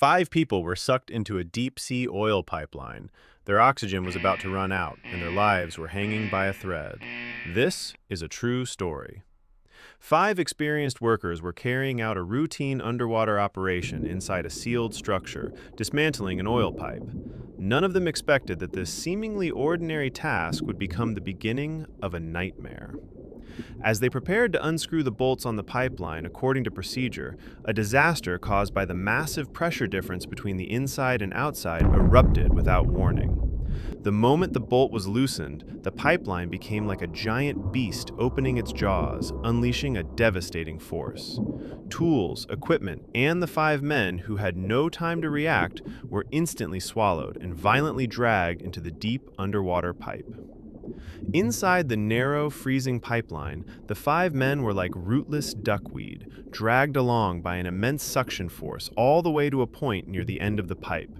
5 people were sucked into a deep-sea oil pipeline. Their oxygen was about to run out, and their lives were hanging by a thread. This is a true story. 5 experienced workers were carrying out a routine underwater operation inside a sealed structure, dismantling an oil pipe. None of them expected that this seemingly ordinary task would become the beginning of a nightmare. As they prepared to unscrew the bolts on the pipeline according to procedure, a disaster caused by the massive pressure difference between the inside and outside erupted without warning. The moment the bolt was loosened, the pipeline became like a giant beast opening its jaws, unleashing a devastating force. Tools, equipment, and the 5 men who had no time to react were instantly swallowed and violently dragged into the deep underwater pipe. Inside the narrow, freezing pipeline, the 5 men were like rootless duckweed, dragged along by an immense suction force all the way to a point near the end of the pipe.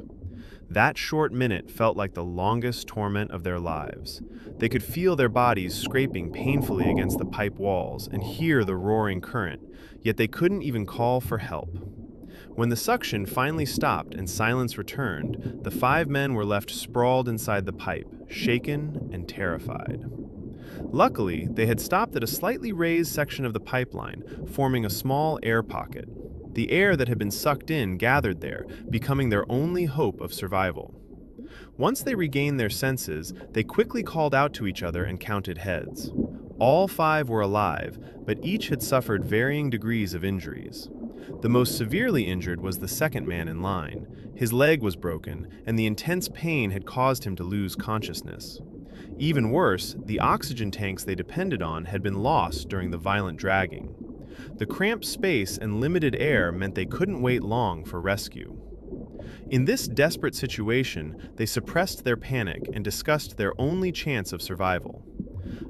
That short minute felt like the longest torment of their lives. They could feel their bodies scraping painfully against the pipe walls and hear the roaring current, yet they couldn't even call for help. When the suction finally stopped and silence returned, the 5 men were left sprawled inside the pipe, shaken and terrified. Luckily, they had stopped at a slightly raised section of the pipeline, forming a small air pocket. The air that had been sucked in gathered there, becoming their only hope of survival. Once they regained their senses, they quickly called out to each other and counted heads. All 5 were alive, but each had suffered varying degrees of injuries. The most severely injured was the second man in line. His leg was broken, and the intense pain had caused him to lose consciousness. Even worse, the oxygen tanks they depended on had been lost during the violent dragging. The cramped space and limited air meant they couldn't wait long for rescue. In this desperate situation, they suppressed their panic and discussed their only chance of survival.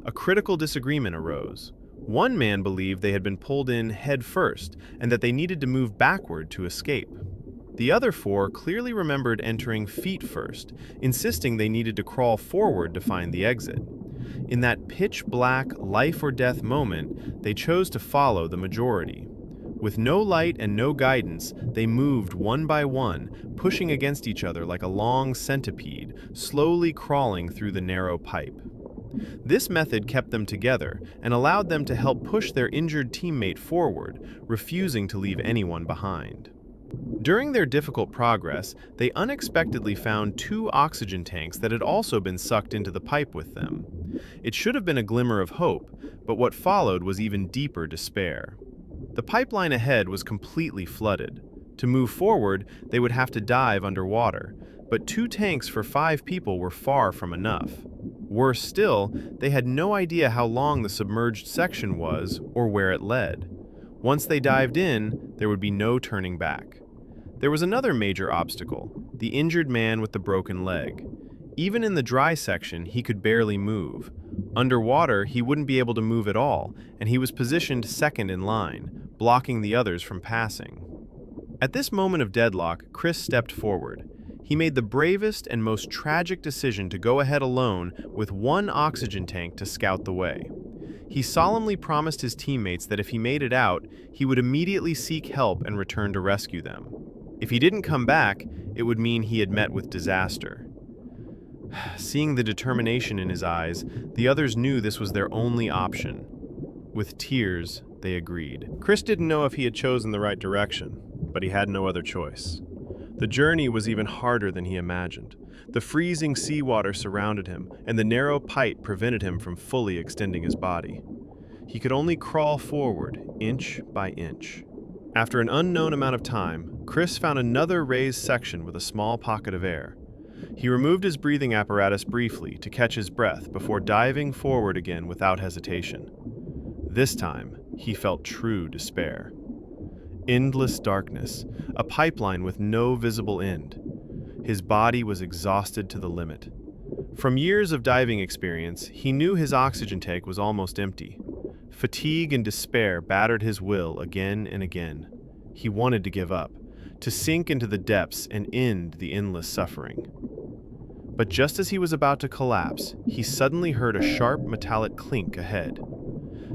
A critical disagreement arose. One man believed they had been pulled in head first and that they needed to move backward to escape. The other 4 clearly remembered entering feet first, insisting they needed to crawl forward to find the exit. In that pitch-black, life-or-death moment, they chose to follow the majority. With no light and no guidance, they moved one by one, pushing against each other like a long centipede, slowly crawling through the narrow pipe. This method kept them together and allowed them to help push their injured teammate forward, refusing to leave anyone behind. During their difficult progress, they unexpectedly found 2 oxygen tanks that had also been sucked into the pipe with them. It should have been a glimmer of hope, but what followed was even deeper despair. The pipeline ahead was completely flooded. To move forward, they would have to dive underwater, but 2 tanks for 5 people were far from enough. Worse still, they had no idea how long the submerged section was or where it led. Once they dived in, there would be no turning back. There was another major obstacle, the injured man with the broken leg. Even in the dry section, he could barely move. Underwater, he wouldn't be able to move at all, and he was positioned second in line, blocking the others from passing. At this moment of deadlock, Chris stepped forward. He made the bravest and most tragic decision to go ahead alone with 1 oxygen tank to scout the way. He solemnly promised his teammates that if he made it out, he would immediately seek help and return to rescue them. If he didn't come back, it would mean he had met with disaster. Seeing the determination in his eyes, the others knew this was their only option. With tears, they agreed. Chris didn't know if he had chosen the right direction, but he had no other choice. The journey was even harder than he imagined. The freezing seawater surrounded him, and the narrow pipe prevented him from fully extending his body. He could only crawl forward, inch by inch. After an unknown amount of time, Chris found another raised section with a small pocket of air. He removed his breathing apparatus briefly to catch his breath before diving forward again without hesitation. This time, he felt true despair. Endless darkness, a pipeline with no visible end. His body was exhausted to the limit. From years of diving experience, he knew his oxygen tank was almost empty. Fatigue and despair battered his will again and again. He wanted to give up, to sink into the depths and end the endless suffering. But just as he was about to collapse, he suddenly heard a sharp metallic clink ahead.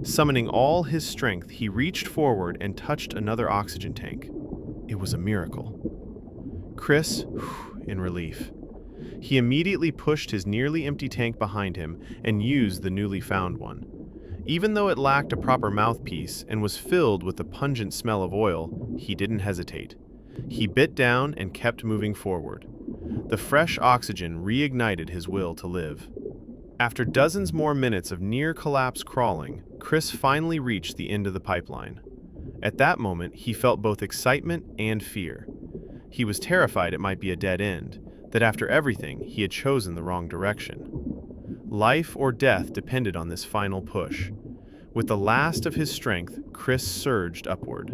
Summoning all his strength, he reached forward and touched another oxygen tank. It was a miracle. Chris, in relief. He immediately pushed his nearly empty tank behind him and used the newly found one. Even though it lacked a proper mouthpiece and was filled with the pungent smell of oil, he didn't hesitate. He bit down and kept moving forward. The fresh oxygen reignited his will to live. After dozens more minutes of near-collapse crawling, Chris finally reached the end of the pipeline. At that moment, he felt both excitement and fear. He was terrified it might be a dead end, that after everything, he had chosen the wrong direction. Life or death depended on this final push. With the last of his strength, Chris surged upward.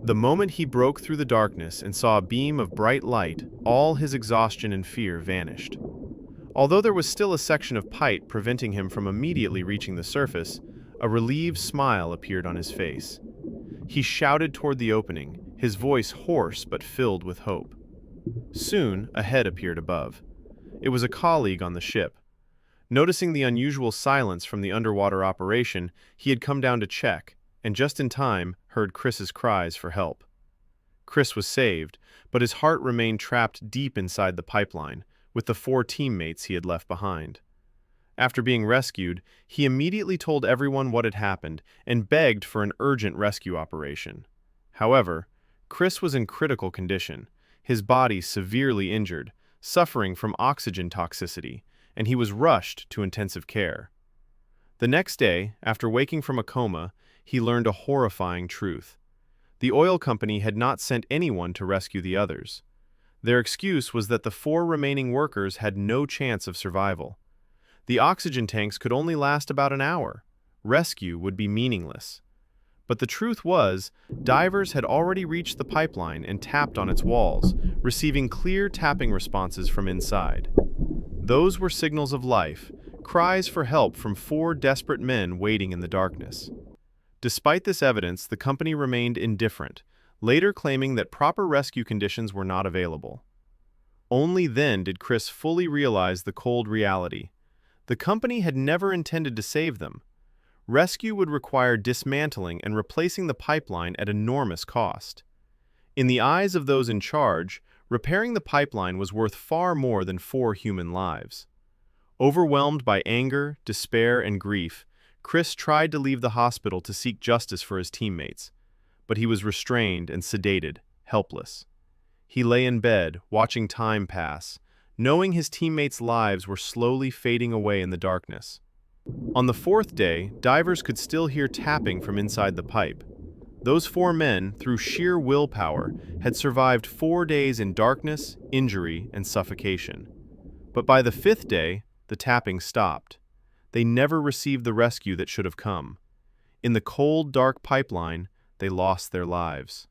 The moment he broke through the darkness and saw a beam of bright light, all his exhaustion and fear vanished. Although there was still a section of pipe preventing him from immediately reaching the surface, a relieved smile appeared on his face. He shouted toward the opening, his voice hoarse but filled with hope. Soon, a head appeared above. It was a colleague on the ship. Noticing the unusual silence from the underwater operation, he had come down to check, and just in time heard Chris's cries for help. Chris was saved, but his heart remained trapped deep inside the pipeline, with the 4 teammates he had left behind. After being rescued, he immediately told everyone what had happened and begged for an urgent rescue operation. However, Chris was in critical condition, his body severely injured, suffering from oxygen toxicity, and he was rushed to intensive care. The next day, after waking from a coma, he learned a horrifying truth. The oil company had not sent anyone to rescue the others. Their excuse was that the 4 remaining workers had no chance of survival. The oxygen tanks could only last about an hour. Rescue would be meaningless. But the truth was, divers had already reached the pipeline and tapped on its walls, receiving clear tapping responses from inside. Those were signals of life, cries for help from 4 desperate men waiting in the darkness. Despite this evidence, the company remained indifferent, later claiming that proper rescue conditions were not available. Only then did Chris fully realize the cold reality. The company had never intended to save them. Rescue would require dismantling and replacing the pipeline at enormous cost. In the eyes of those in charge, repairing the pipeline was worth far more than 4 human lives. Overwhelmed by anger, despair, and grief, Chris tried to leave the hospital to seek justice for his teammates, but he was restrained and sedated, helpless. He lay in bed, watching time pass, knowing his teammates' lives were slowly fading away in the darkness. On the 4th day, divers could still hear tapping from inside the pipe. Those 4 men, through sheer willpower, had survived 4 days in darkness, injury, and suffocation. But by the 5th day, the tapping stopped. They never received the rescue that should have come. In the cold, dark pipeline, they lost their lives.